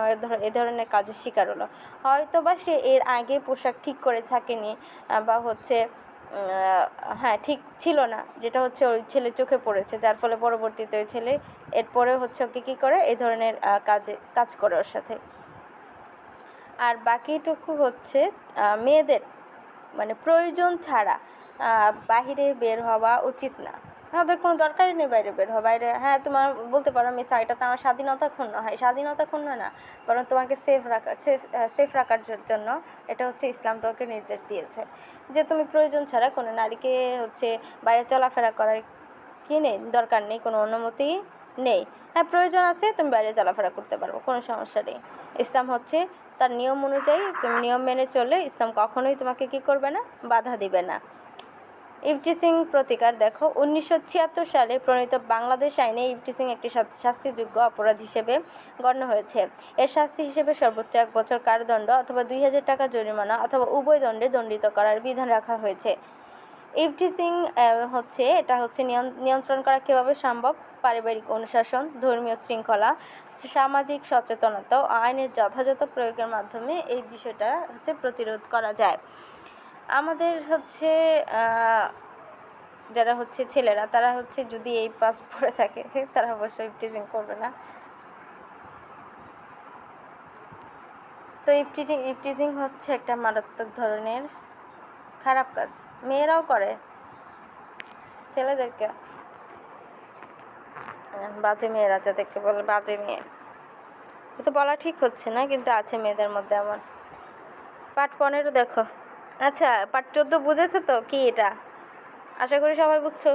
এ ধরনের কাজের শিকার হলো? হয়তো বা সে এর আগে পোশাক ঠিক করে থাকেনি, বা হচ্ছে হ্যাঁ ঠিক ছিল না, যেটা হচ্ছে ওই ছেলে চোখে পড়েছে, যার ফলে পরবর্তীতে ওই ছেলে এরপরে হচ্ছে ওকে কী করে এই ধরনের কাজ করে ওর সাথে। আর বাকিটুকু হচ্ছে মেয়েদের মানে প্রয়োজন ছাড়া বাহিরে বের হওয়া উচিত না। ওদের কোনো দরকারই নেই বাইরে বের হওয়া। বাইরে হ্যাঁ তোমার বলতে পারো মিস এটা তো আমার স্বাধীনতা ক্ষুণ্ণ হয়। স্বাধীনতা ক্ষুণ্ণ না, বরং তোমাকে সেফ রাখার জন্য এটা হচ্ছে ইসলাম তোমাকে নির্দেশ দিয়েছে যে তুমি প্রয়োজন ছাড়া কোনো নারীকে হচ্ছে বাইরে চলাফেরা করার কি নেই, দরকার নেই, কোনো অনুমতি নেই। হ্যাঁ প্রয়োজন আছে, তুমি বাইরে চলাফেরা করতে পারবো, কোনো সমস্যা নেই। ইসলাম হচ্ছে তার নিয়ম অনুযায়ী, তুমি নিয়ম মেনে চললে ইসলাম কখনোই তোমাকে কী করবে না, বাধা দিবে না। ইভটিজিং প্রতিকার দেখো, 1976 সালে প্রণীত বাংলাদেশ আইনে ইভটিজিং একটি শাস্তিযোগ্য অপরাধ হিসেবে গণ্য হয়েছে। এর শাস্তি হিসেবে সর্বোচ্চ 1 বছর কারাদণ্ড অথবা 2000 টাকা জরিমানা অথবা উভয় দণ্ডে দণ্ডিত করার বিধান রাখা হয়েছে। ইভটিজিং এটা হচ্ছে নিয়ন্ত্রণ করা কীভাবে সম্ভব? পারিবারিক অনুশাসন, ধর্মীয় শৃঙ্খলা, সামাজিক সচেতনতা ও আইনের যথাযথ প্রয়োগের মাধ্যমে এই বিষয়টা হচ্ছে প্রতিরোধ করা যায়। আমাদের হচ্ছে যারা হচ্ছে ছেলেরা, তারা হচ্ছে যদি এই পাস পড়ে থাকে তারা অবশ্যই ইভটিজিং করবে না। তো ইভটিজিং হচ্ছে একটা মারাত্মক ধরনের খারাপ কাজ, মেয়েরাও করে, ছেলেদেরকে বাজে মেয়েরা যাদেরকে বলে বাজে মেয়ে, তো বলা ঠিক হচ্ছে না, কিন্তু আছে মেয়েদের মধ্যে এমন। পার্ট 15 দেখো। আচ্ছা পার্ট 14 বুঝেছো তো কি এটা? আশা করি সবাই বুঝছো।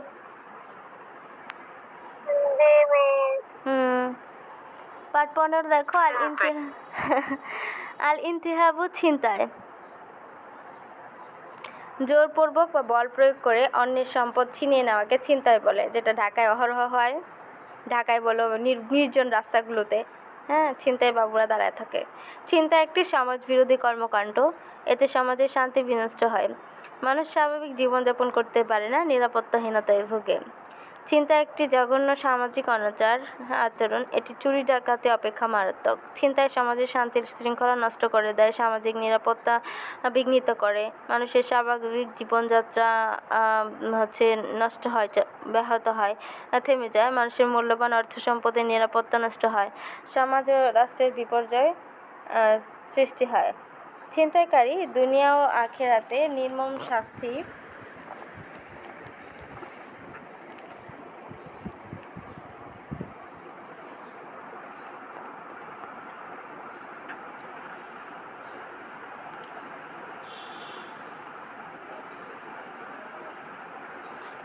পার্ট 15 দেখো, আল ইনতিহাবু ছিনতাই। জোরপূর্বক বা বল প্রয়োগ করে অন্যের সম্পদ ছিনিয়ে নেওয়াকে ছিনতাই বলে, যেটা ঢাকায় অহরহ হয়। ঢাকায় বলো নির্জন রাস্তাগুলোতে হ্যাঁ ছিনতাই বাবুরা দাঁড়ায় থাকে। ছিনতাই একটি সমাজবিরোধী কর্মকাণ্ড। এতে সমাজের শান্তি বিনষ্ট হয়, মানুষ স্বাভাবিক জীবনযাপন করতে পারে না, নিরাপত্তাহীনতায় ভোগে। ছিনতাই একটি জঘন্য সামাজিক আচরণ। এটি চুরি ডাকাতি অপেক্ষা মারাত্মক। ছিনতাই সমাজের শান্তির শৃঙ্খলা নষ্ট করে দেয়, সামাজিক নিরাপত্তা বিঘ্নিত করে, মানুষের স্বাভাবিক জীবনযাত্রা হচ্ছে নষ্ট হয়, ব্যাহত হয়, থেমে যায়, মানুষের মূল্যবান অর্থ সম্পদের নিরাপত্তা নষ্ট হয়, সমাজ ও রাষ্ট্রের বিপর্যয় সৃষ্টি হয়। ছিনতাইকারী দুনিয়া ও আখিরাতে নির্মম শাস্তি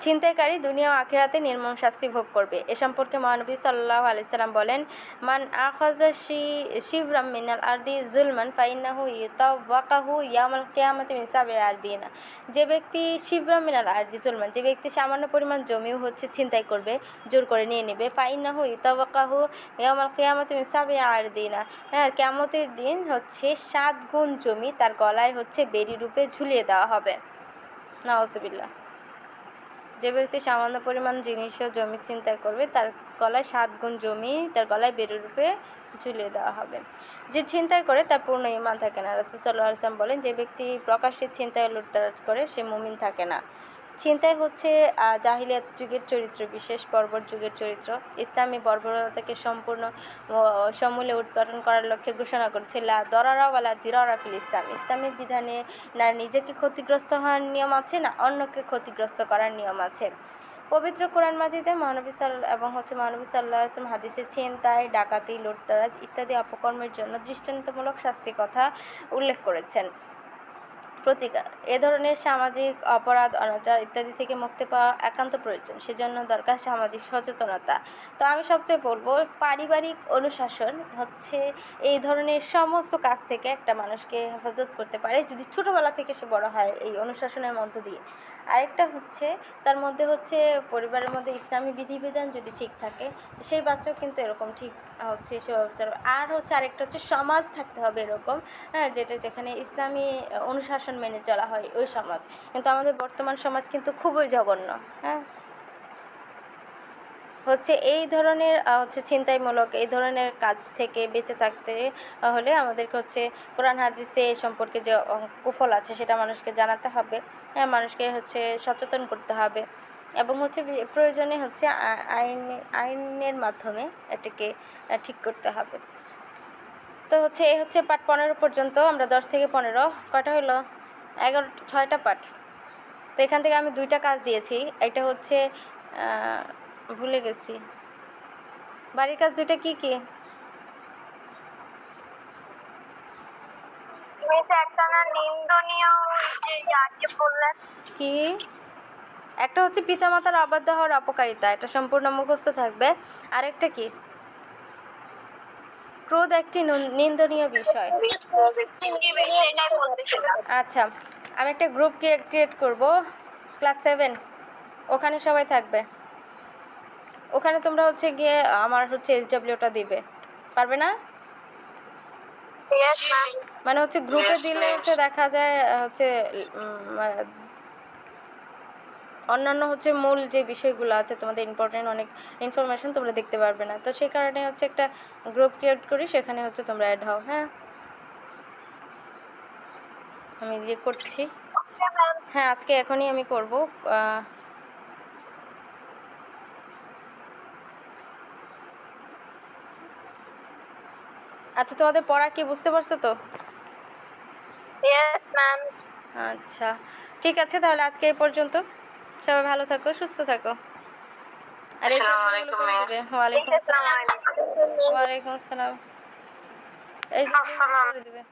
ছিনতাইকারী দুনিয়া ও আখিরাতে নির্মম শাস্তি ভোগ করবে। এ সম্পর্কে মহানবী সাল্লাল্লাহু আলাইহি সাল্লাম বলেন, মান আখাযা শিবরাম মিনাল আরদি যুলমান ফাইন্নাহু ইউতাওয়াকাহু ইয়াউমাল কিয়ামাতি মিন সাব'i আরদিনা। যে ব্যক্তি শিবরাম মিনাল আরদি যুলমান, যে ব্যক্তি সামান্য পরিমাণ জমিও হচ্ছে ছিনতাই করবে, জোর করে নিয়ে নেবে, ফাইন্নাহু ইউতাওয়াকাহু ইয়াউমাল কিয়ামাতি মিন সাব'i আরদিনা, হ্যাঁ কিয়ামতের দিন হচ্ছে 7 গুণ জমি তার গলায় হচ্ছে বেড়ি রূপে ঝুলিয়ে দেওয়া হবে। নাউজুবিল্লাহ। যে ব্যক্তি সামান্য পরিমাণ জিনিস ও জমি ছিনতাই করবে তার গলায় 7 গুণ জমি তার গলায় বেড়ি রূপে ঝুলিয়ে দেওয়া হবে। যে ছিনতাই করে তার পূর্ণ ঈমান থাকে না। রাসূল সাল্লাল্লাহু আলাইহি ওয়াসাল্লাম বলেন, যে ব্যক্তি প্রকাশ্যে ছিনতাই ও লুটতরাজ করে সে মুমিন থাকে না। ছিনতাই হচ্ছে জাহিলিয়াত যুগের চরিত্র, বিশেষ বর্বর যুগের চরিত্র। ইসলামী বর্বরতাকে সম্পূর্ণ সমূলে উৎপাদন করার লক্ষ্যে ঘোষণা করেছে লা দরারা ওয়ালা দিরারা ফিল ইসলাম। ইসলামের বিধানে না নিজেকে ক্ষতিগ্রস্ত হওয়ার নিয়ম আছে, না অন্যকে ক্ষতিগ্রস্ত করার নিয়ম আছে। পবিত্র কোরআন মাজিদে মহানবী মহানবী সাল্লাল্লাহু আলাইহি ওয়াসাল্লাম হাদিসে ছিনতাই, ডাকাতি, লুটতরাজ ইত্যাদি অপকর্মের জন্য দৃষ্টান্তমূলক শাস্তির কথা উল্লেখ করেছেন। প্রতিকার: এ ধরনের সামাজিক অপরাধ, অনাচার ইত্যাদি থেকে মুক্তি পাওয়া একান্ত প্রয়োজন। সেজন্য দরকার সামাজিক সচেতনতা। তো আমি সবচেয়ে বলবো, পারিবারিক অনুশাসন হচ্ছে এই ধরনের সমস্ত কাজ থেকে একটা মানুষকে হেফাজত করতে পারে, যদি ছোটোবেলা থেকে সে বড় হয় এই অনুশাসনের মধ্য দিয়ে। আরেকটা হচ্ছে তার মধ্যে হচ্ছে পরিবারের মধ্যে ইসলামী বিধিবিধান যদি ঠিক থাকে, সেই বাচ্চাও কিন্তু এরকম ঠিক হচ্ছে সেভাবে চলবে। আর হচ্ছে আরেকটা হচ্ছে সমাজ থাকতে হবে এরকম, হ্যাঁ, যেখানে ইসলামী অনুশাসন মেনে চলা হয় ওই সমাজ। কিন্তু আমাদের বর্তমান সমাজ কিন্তু খুবই জঘন্য, হ্যাঁ। হচ্ছে এই ধরনের ছিনতাইমূলক এই ধরনের কাজ থেকে বেঁচে থাকতে হলে আমাদেরকে হচ্ছে কোরআন হাদিসে এ সম্পর্কে যে কুফল আছে সেটা মানুষকে জানাতে হবে, হ্যাঁ, মানুষকে হচ্ছে সচেতন করতে হবে এবং হচ্ছে প্রয়োজনে হচ্ছে আইনের মাধ্যমে এটাকে ঠিক করতে হবে। তো হচ্ছে এই হচ্ছে পার্ট 15 পর্যন্ত। আমরা 10 থেকে 15 কয়টা হলো 6টা পার্ট। তো এখান থেকে আমি 2টা কাজ দিয়েছি। এটা হচ্ছে ভুলে গেছি, বাড়ির কাজ 2টা কি কি? একটা না নিন্দনীয় যে ইয়াকে বললেন কি? একটা হচ্ছে পিতামাতার অবাধ্য হওয়ার অপকারিতা, এটা সম্পূর্ণ মুখস্থ থাকবে। আরেকটা কি? ক্রোধ একটি নিন্দনীয় বিষয়। আচ্ছা, আমি একটা গ্রুপ ক্রিয়েট করব, ক্লাস 7, ওখানে সবাই থাকবে। ওখানে তোমরা হচ্ছে গিয়ে আমার হচ্ছে SWটা দিবে, পারবে না? মানে হচ্ছে গ্রুপে দিলে হচ্ছে দেখা যায় হচ্ছে অন্যান্য হচ্ছে মূল যে বিষয়গুলো আছে তোমাদের ইম্পর্টেন্ট অনেক ইনফরমেশন তোমরা দেখতে পারবে না। তো সেই কারণে হচ্ছে একটা গ্রুপ ক্রিয়েট করি, সেখানে হচ্ছে তোমরা অ্যাড হও। হ্যাঁ, আমি যে করছি, হ্যাঁ আজকে এখনই আমি করব। আচ্ছা, তোমাদের পড়া কি বুঝতে পারছো তো? আচ্ছা, ঠিক আছে, তাহলে আজকে এই পর্যন্ত। সবাই ভালো থাকো, সুস্থ থাকো। আর এই করে দিবে। ওয়ালাইকুম আসসালাম। এই করে দিবে।